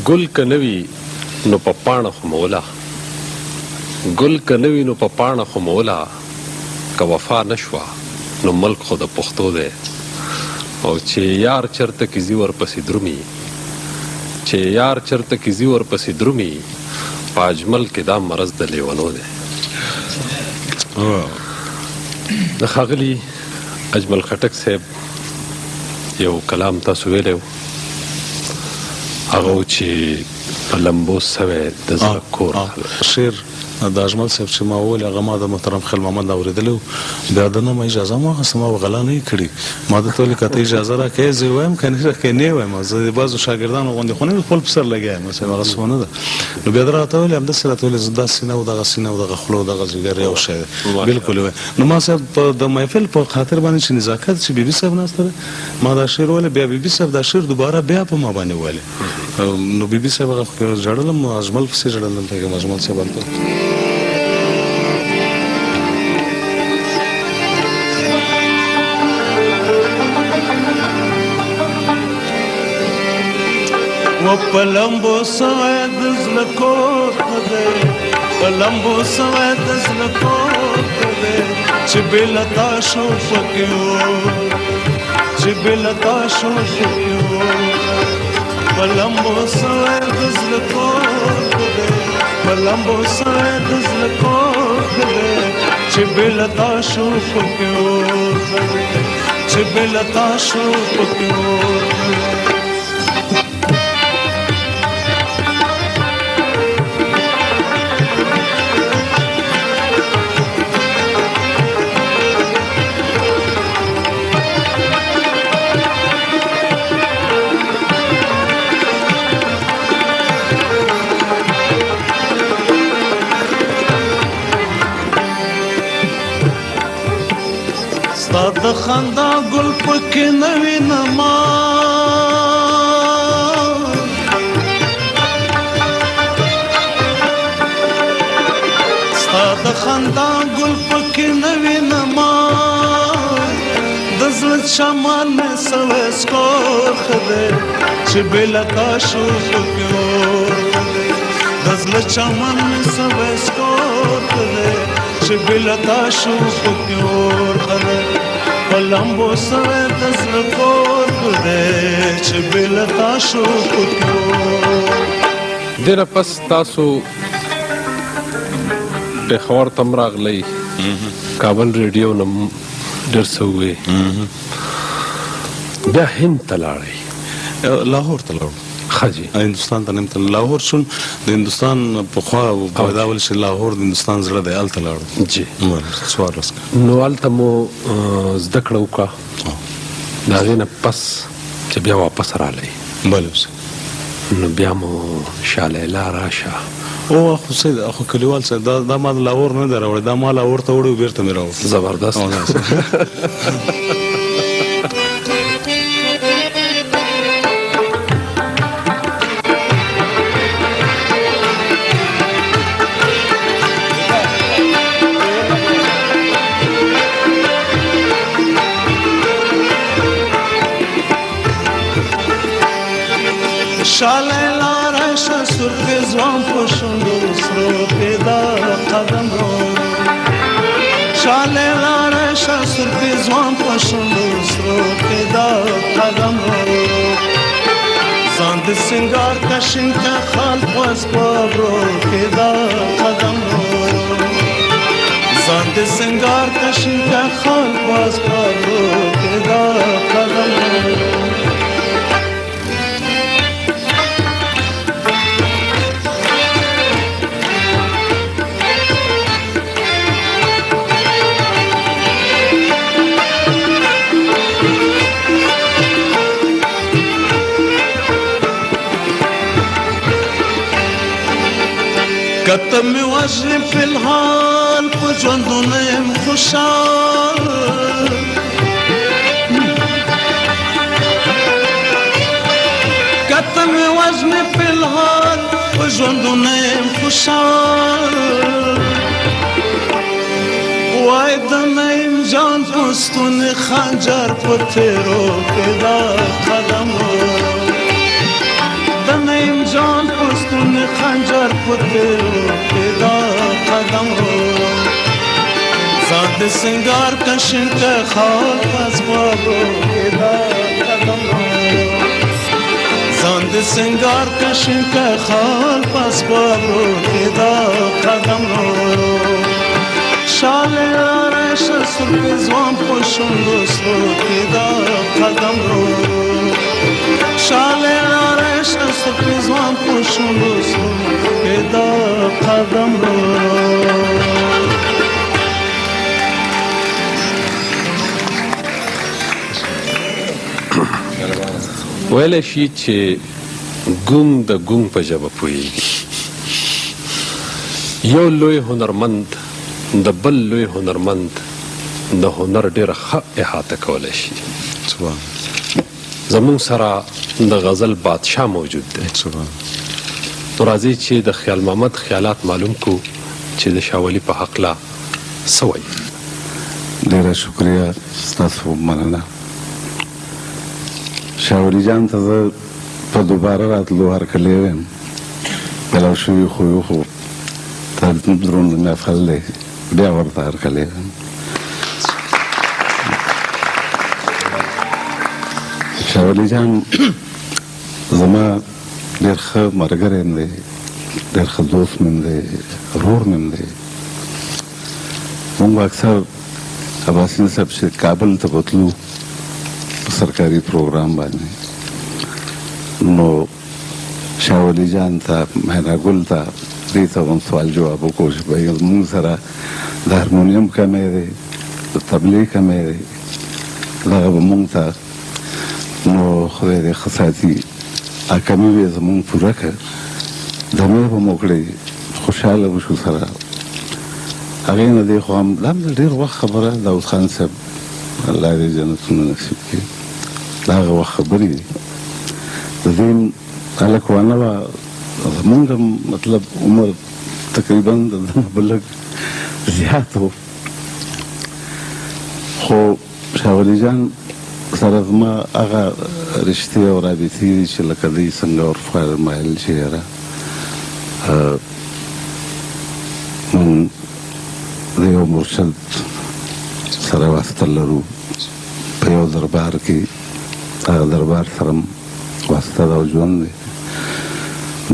Speaker 3: ګل که نوي نو په پاڼه خو مولا ګل که نوي نو په پاڼه خو مولا که وفا نشوه نو ملک خو د پښتو دی او چې یار چرته کې ځي ورپسې درومي چې یار چرته کې ځي ورپسې درومي په اجمل کې دا مرض د لیونو دی د ښاغلي اجمل خټک صاحب یو کلام تاسو ویلی و هغه و چې په لمبو سوی د زړه کور
Speaker 2: شعر د اجمل صاحب چې ما وویل هغه ما د محترم خیل محمد اورېدلی و بیا د نه ما اجازه مو اخېسته ما غلا نه یې کړي ما درته ویلې که ته اجازه راکړې زه وایم که نه وایم زه د بعضو شاګردانو غوندې خو نه مې خپل په سر لګیا یم صاحب هغه څه نه ده نو بیا ده راته ویلې همداسې راته ویلې زه دا سینه و دغه سینه و دغه خوله و دغه ځیګر یو شی دی بلکل وی نو ما صاحب د محفل په خاطر باندې چې نزاکت چې بیبي صاحب ناسته ده ما دا شعر ویلې بیا بیبي صاحب دا شعر دوباره بیا په ما باندې ویلې نو بیبي صاحب هغه ژړلم اجمل پسې ژړلم پیغام اجمل صاحب هلته
Speaker 1: وپلمبو سوید زلکور کده پلمبو سوید زلکور کده چه بلتا شو فکیو چه بلتا شو فکیو پلمبو سوید زلکور کده پلمبو سوید زلکور کده چه بلتا شو فکیو چه بلتا شو فکیو د خندا ګل پکې نوی نما ستا د خندا ګل پکې نوی نما د زړه چمن مې سوی سکور خدای چې بلتا شو فکیور د زړه چمن مې سوی سکور خدای چې بلتا شو فکیور خدای پلمبو سوی د زړه کور خدای چې بلتا شو فکیور
Speaker 3: ډېره پس تاسو پېښور ته هم راغلی کابل ریډیو نه ډېر څه ووې بیا هند ته لاړئ
Speaker 2: لاهور ته لاړو
Speaker 3: ښه جي
Speaker 2: هندوستان ته نه تلل لاهور شول د هندوستان پخوا پیدا ول چې لاهور د هندوستان زړه دی هلته لاړو
Speaker 3: جي
Speaker 2: څوارلس
Speaker 3: نو هلته مو زده کړه وکړه د هغې نه پس چې بیا واپس راغلی
Speaker 2: بله
Speaker 3: نو بیا مو شالیلا راشه
Speaker 2: او خو څه خو کلیوال څه دا ما د لاهور نه دی راوړی دا ما لاهور ته وړی و بېرته مې راوړ
Speaker 3: زبردست
Speaker 1: شالیلا راشه سرخ ځوان په شونډو سرو پیدا قدم رو شالیلا راشه سرخ ځوان په شونډو سرو پیدا قدم رو ځان د سنگار کشین که خلق واس پابرو پیدا قدم رو ځان د سنگار کشین که خلق واس پابرو پیدا قدم رو کته مې وژنې فی الحال په ژوندونه یم خوشحال کته مې وژنې فی الحال په ژوندونه یم خوشحال وای د نعیم جان پستون خنجر په تیرو کې دا قدم د نعیم جان پستون خنجر په تیرو کې دا قدم ځان د سنگار کشن که خال پس بابو دا قدم ځان د سنگار کشن که خال پس بابو دا قدم شاله آرش سرک زوان پوشون دوستو دا قدم شاله آرش سرک زوان پوشون دوستو دا قدم
Speaker 3: ویلی شي چې ګونګ د ګونګ په ژبه پوهېږي یو لوی هنرمند د بل لوی هنرمند د هنر ډېره ښه احاطه کولی شي زموږ سره د غزل بادشاه موجود دی نو راځئ چې د خیال محمد خیالات معلوم کړو چې د شاه ولي په هکله څه وایي
Speaker 6: ډېره شکریه ستاسو مننه شاه ولي جان ته زه په دوباره راتلو هرکلی ویم بلو شوي خو یو خو تر دروند محفل دی بیا ورته هرکلی ویم شاه ولي جان زما ډېر ښه ملګری م دی ډېر ښه دوست مې دی ورور مې دی موږ اکثر عباسین صاحب چې کابل ته بوتلو سرکاري پروګرام باندې نو شاه ولي جان ته مینا ګل ته دې ته هم سوال جواب وکړو چې بهي موږ سره د هارمونیم کمی دی د طبلې کمی دی دغه به موږ ته نو خدای دې ښه ساتي کمی به یې زموږ پوره کړ دمې به مو کړې خوشحاله به شو سره هغې نه دی خو هم دا هم د ډېر وخت خبره داود خان صاحب الله دې جنتونه نصیب کړي د هغه وخت خبرې دي د دې هلک وانه وه زمونږ مطلب عمر تقریبا د ده نه به لږ زیات و خو شاه ولي جان سره زما هغه رشتې او رابطې دي چې لکه دوی څنګه ورفرمایل چې یاره مونږ د یو مرشد سره واسطه لرو په یو دربار کې هغه دربار سره واسطه ده او ژوند دی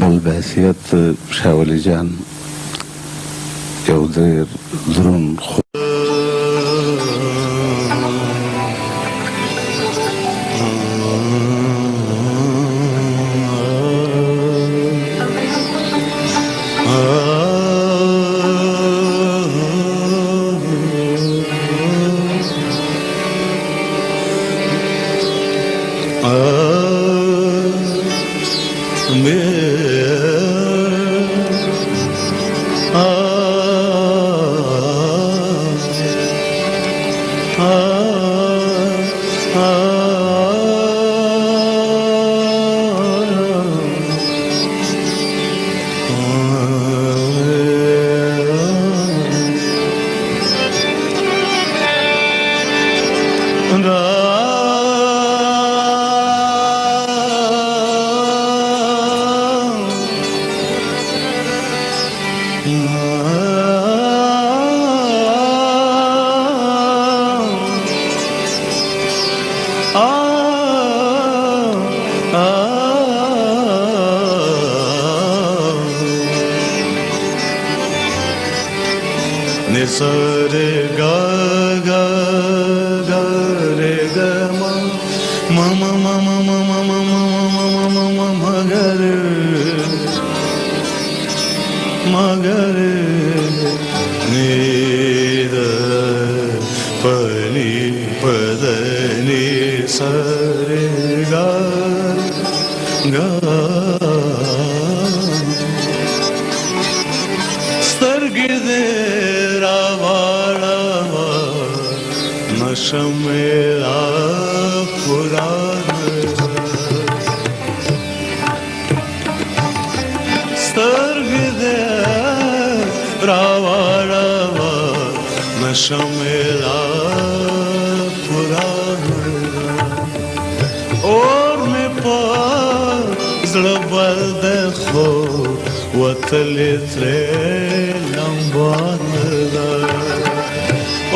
Speaker 6: بل بحثیت شاه ولي جان یو ډېر دروند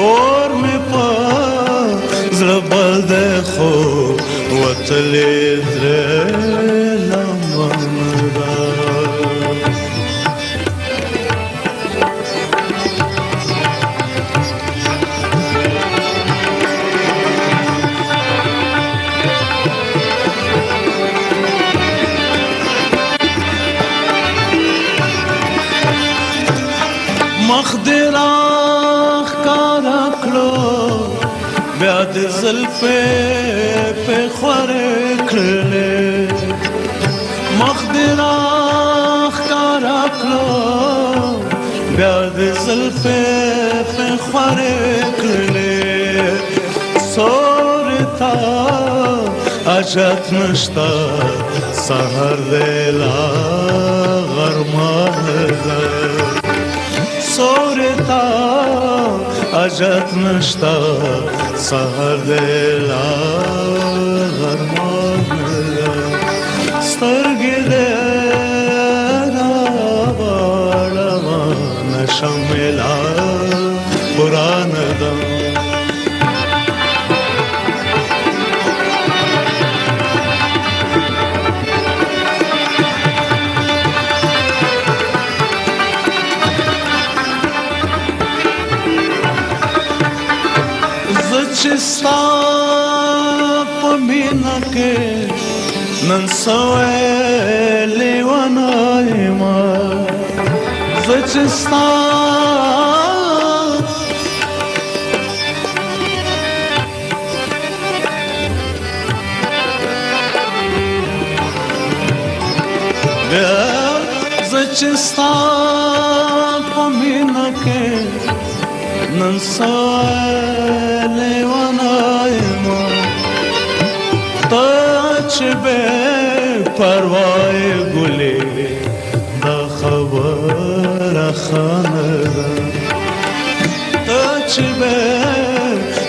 Speaker 1: اور می په زړه بل دی خو وتلې درې لمن ده مخ دې راښکاره کړو بیا دې زلفې پې خورې کړلې مخ دې راښکاره کړو بیا دې زلفې پې خورې کړلې سورې تا اجت نشته سحر دې لا غرمه ده سورتا اجت نشتا سهر دے لا غرمان سترگی دے راوارا نشملا قرآن دم چستا په مینا کې نن سوې لیوانای ما چستا چستا په مینا کې نن سوې لیوانای ما تاچ بے پروای گلی دا خبر خانه تاچ بے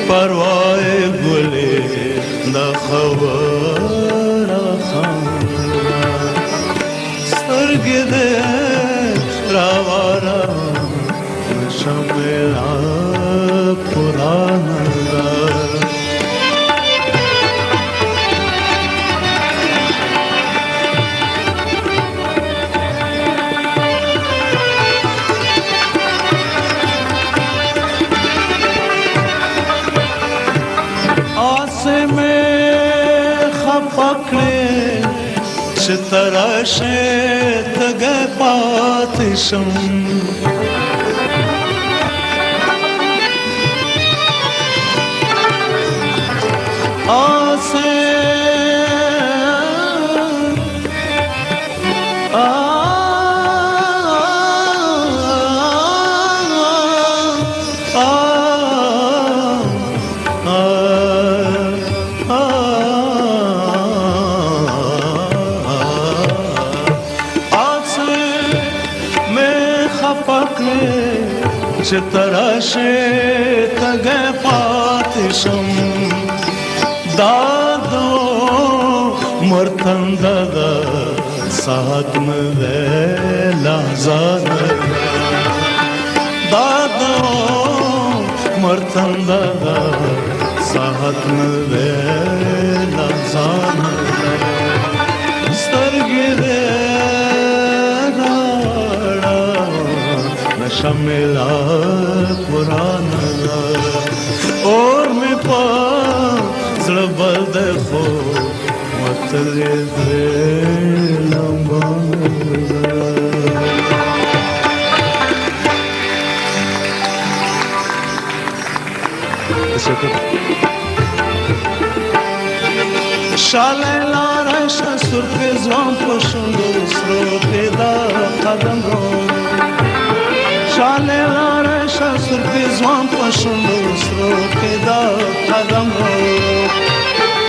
Speaker 1: پروای گلی دا خبر خانه سترگی دے راوارا شملا قرآن دا آسے میں خفکڑے چتراشے تگے پاتشم آسے چتراشے تگے پاتشم دادو مرتن دادا ساتھ میں لحظان دادو مرتن دادا ساتھ میں لحظان سترگی دے شملا قرآن اور میں پا زړه بل دی خو وتلې درې لمبه شاله لاره شه سرخې ځوان په شونډو سرو کې دا قدم رو شاله لاره شه سرخې ځوان په شونډو سرو کې دا قدم رو